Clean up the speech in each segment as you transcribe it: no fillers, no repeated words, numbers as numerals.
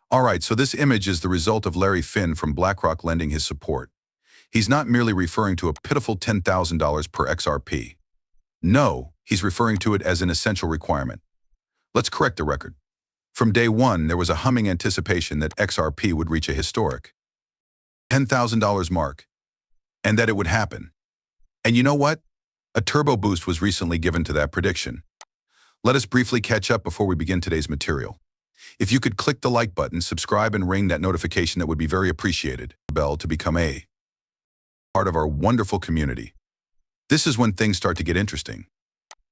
All right, so this image is the result of Larry Finn from BlackRock lending his support. He's not merely referring to a pitiful $10,000 per XRP. No, he's referring to it as an essential requirement. Let's correct the record. From day one, there was a humming anticipation that XRP would reach a historic $10,000 mark, and that it would happen. And you know what? A turbo boost was recently given to that prediction. Let us briefly catch up before we begin today's material. If you could click the like button, subscribe, and ring that notification, that would be very appreciated. Bell to become a part of our wonderful community. This is when things start to get interesting.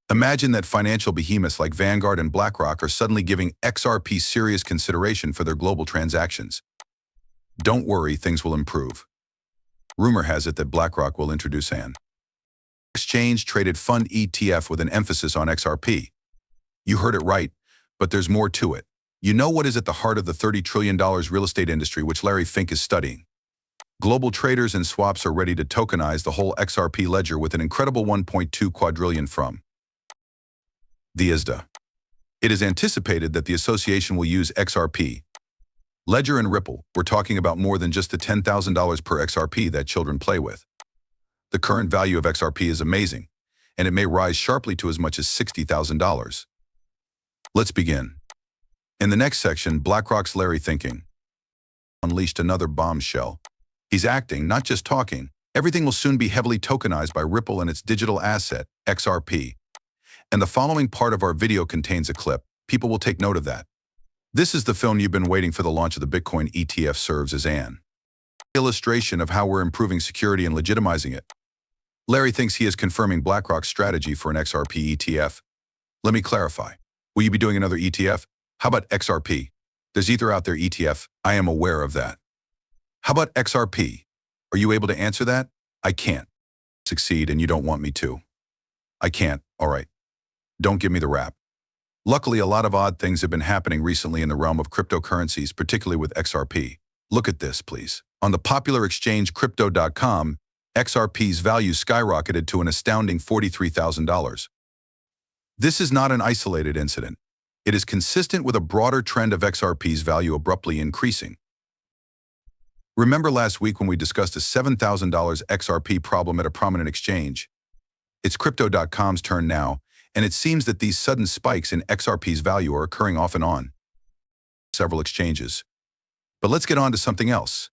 Imagine that financial behemoths like Vanguard and BlackRock are suddenly giving XRP serious consideration for their global transactions. Don't worry, things will improve. Rumor has it that BlackRock will introduce an exchange-traded fund ETF with an emphasis on XRP. You heard it right, but there's more to it. You know what is at the heart of the $30 trillion real estate industry, which Larry Fink is studying? Global traders and swaps are ready to tokenize the whole XRP ledger with an incredible 1.2 quadrillion from the ISDA. It is anticipated that the association will use XRP, Ledger, and Ripple. We're talking about more than just the $10,000 per XRP that children play with. The current value of XRP is amazing, and it may rise sharply to as much as $60,000. Let's begin. In the next section, BlackRock's Larry thinking unleashed another bombshell. He's acting, not just talking. Everything will soon be heavily tokenized by Ripple and its digital asset, XRP. And the following part of our video contains a clip. People will take note of that. This is the film you've been waiting for. The launch of the Bitcoin ETF serves as an illustration of how we're improving security and legitimizing it. Larry thinks he is confirming BlackRock's strategy for an XRP ETF. Let me clarify. Will you be doing another ETF? How about XRP? There's Ether out there, ETF. I am aware of that. How about XRP? Are you able to answer that? I can't. Succeed, and you don't want me to. I can't. All right. Don't give me the rap. Luckily, a lot of odd things have been happening recently in the realm of cryptocurrencies, particularly with XRP. Look at this, please. On the popular exchange Crypto.com, XRP's value skyrocketed to an astounding $43,000. This is not an isolated incident. It is consistent with a broader trend of XRP's value abruptly increasing. Remember last week when we discussed a $7,000 XRP problem at a prominent exchange? It's Crypto.com's turn now, and it seems that these sudden spikes in XRP's value are occurring off and on several exchanges. But let's get on to something else.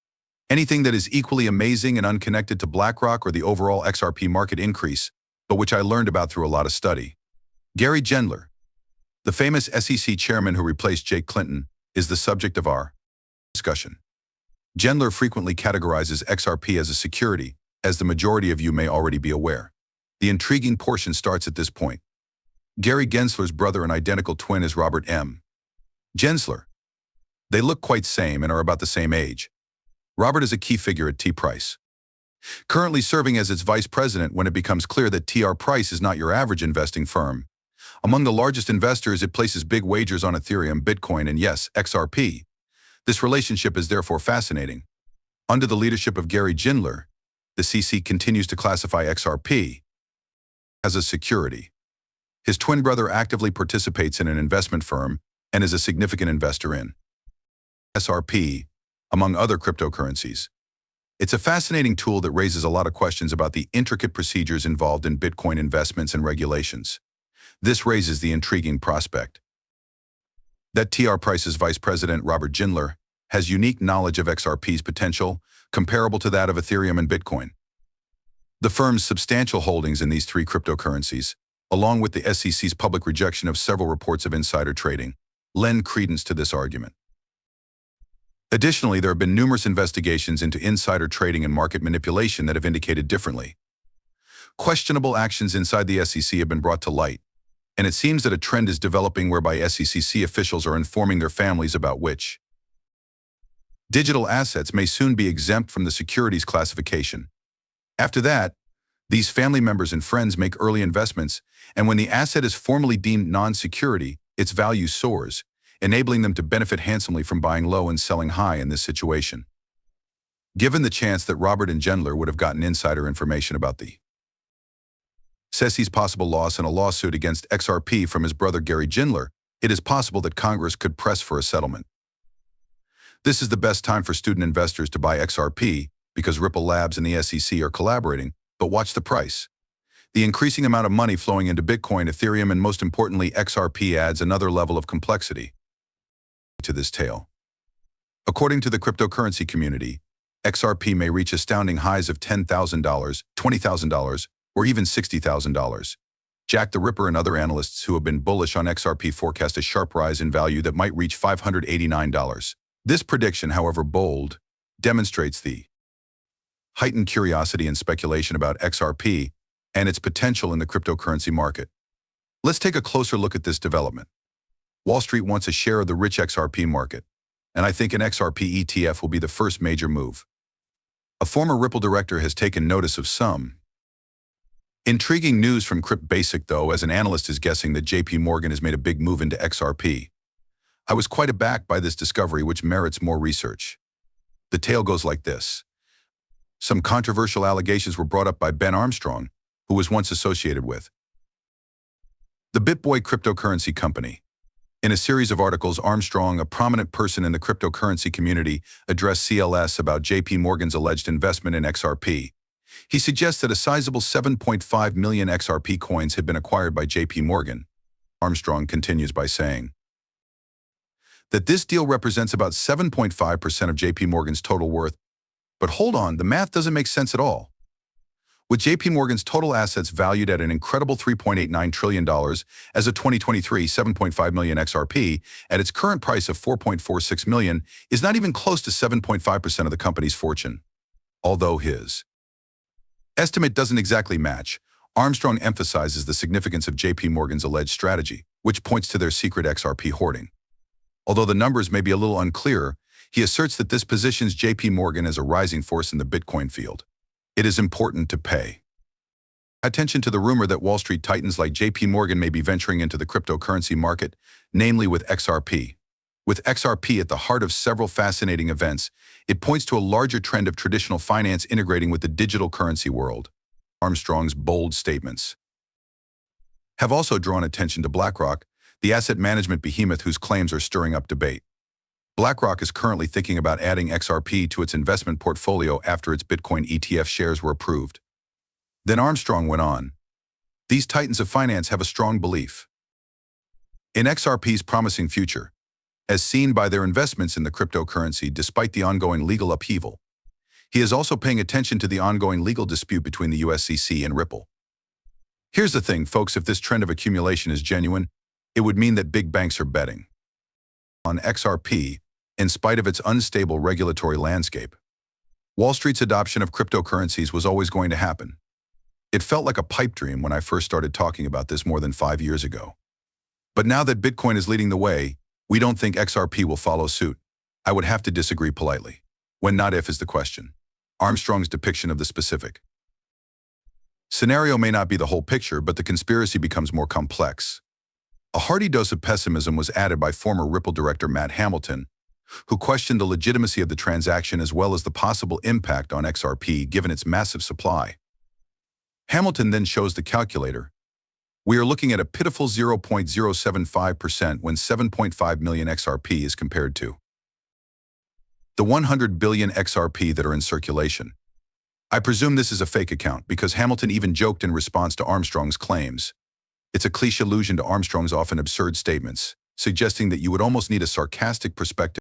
Anything that is equally amazing and unconnected to BlackRock or the overall XRP market increase, but which I learned about through a lot of study. Gary Gendler, the famous SEC chairman who replaced Jake Clinton, is the subject of our discussion. Gendler frequently categorizes XRP as a security, as the majority of you may already be aware. The intriguing portion starts at this point. Gary Gensler's brother and identical twin is Robert M. Gensler. They look quite same and are about the same age. Robert is a key figure at T-Price, currently serving as its vice president when it becomes clear that TR Price is not your average investing firm. Among the largest investors, it places big wagers on Ethereum, Bitcoin, and yes, XRP. This relationship is therefore fascinating. Under the leadership of Gary Gendler, the CC continues to classify XRP as a security. His twin brother actively participates in an investment firm and is a significant investor in XRP, among other cryptocurrencies. It's a fascinating tool that raises a lot of questions about the intricate procedures involved in Bitcoin investments and regulations. This raises the intriguing prospect that TR Price's vice president, Robert Gendler, has unique knowledge of XRP's potential, comparable to that of Ethereum and Bitcoin. The firm's substantial holdings in these three cryptocurrencies, along with the SEC's public rejection of several reports of insider trading, lend credence to this argument. Additionally, there have been numerous investigations into insider trading and market manipulation that have indicated differently. Questionable actions inside the SEC have been brought to light, and it seems that a trend is developing whereby SEC officials are informing their families about which digital assets may soon be exempt from the securities classification. After that, these family members and friends make early investments, and when the asset is formally deemed non-security, its value soars, enabling them to benefit handsomely from buying low and selling high in this situation. Given the chance that Robert and Gendler would have gotten insider information about the SEC's possible loss in a lawsuit against XRP from his brother Gary Gendler, it is possible that Congress could press for a settlement. This is the best time for student investors to buy XRP because Ripple Labs and the SEC are collaborating, but watch the price. The increasing amount of money flowing into Bitcoin, Ethereum, and most importantly, XRP adds another level of complexity to this tale. According to the cryptocurrency community, XRP may reach astounding highs of $10,000, $20,000, or even $60,000. Jack the Ripper and other analysts who have been bullish on XRP forecast a sharp rise in value that might reach $589. This prediction, however bold, demonstrates the heightened curiosity and speculation about XRP and its potential in the cryptocurrency market. Let's take a closer look at this development. Wall Street wants a share of the rich XRP market, and I think an XRP ETF will be the first major move. A former Ripple director has taken notice of some intriguing news from Crypt Basic, though, as an analyst is guessing that JP Morgan has made a big move into XRP. I was quite aback by this discovery, which merits more research. The tale goes like this. Some controversial allegations were brought up by Ben Armstrong, who was once associated with the BitBoy cryptocurrency company. In a series of articles, Armstrong, a prominent person in the cryptocurrency community, addressed CLS about JP Morgan's alleged investment in XRP. He suggests that a sizable 7.5 million XRP coins had been acquired by JP Morgan. Armstrong continues by saying that this deal represents about 7.5% of JP Morgan's total worth. But hold on, the math doesn't make sense at all. With JP Morgan's total assets valued at an incredible $3.89 trillion as of 2023, 7.5 million XRP at its current price of $4.46 million is not even close to 7.5% of the company's fortune. Although his estimate doesn't exactly match, Armstrong emphasizes the significance of JP Morgan's alleged strategy, which points to their secret XRP hoarding. Although the numbers may be a little unclear, he asserts that this positions JP Morgan as a rising force in the Bitcoin field. It is important to pay attention to the rumor that Wall Street titans like JP Morgan may be venturing into the cryptocurrency market, namely with XRP. With XRP at the heart of several fascinating events, it points to a larger trend of traditional finance integrating with the digital currency world. Armstrong's bold statements have also drawn attention to BlackRock, the asset management behemoth whose claims are stirring up debate. BlackRock is currently thinking about adding XRP to its investment portfolio after its Bitcoin ETF shares were approved. Then Armstrong went on. These titans of finance have a strong belief in XRP's promising future, as seen by their investments in the cryptocurrency despite the ongoing legal upheaval. He is also paying attention to the ongoing legal dispute between the SEC and Ripple. Here's the thing, folks, if this trend of accumulation is genuine, it would mean that big banks are betting on XRP in spite of its unstable regulatory landscape. Wall Street's adoption of cryptocurrencies was always going to happen. It felt like a pipe dream when I first started talking about this more than 5 years ago. But now that Bitcoin is leading the way, we don't think XRP will follow suit. I would have to disagree politely. When, not if, is the question. Armstrong's depiction of the specific scenario may not be the whole picture, but the conspiracy becomes more complex. A hearty dose of pessimism was added by former Ripple director Matt Hamilton, who questioned the legitimacy of the transaction as well as the possible impact on XRP given its massive supply. Hamilton then shows the calculator. We are looking at a pitiful 0.075% when 7.5 million XRP is compared to the 100 billion XRP that are in circulation. I presume this is a fake account because Hamilton even joked in response to Armstrong's claims. It's a cliché allusion to Armstrong's often absurd statements, suggesting that you would almost need a sarcastic perspective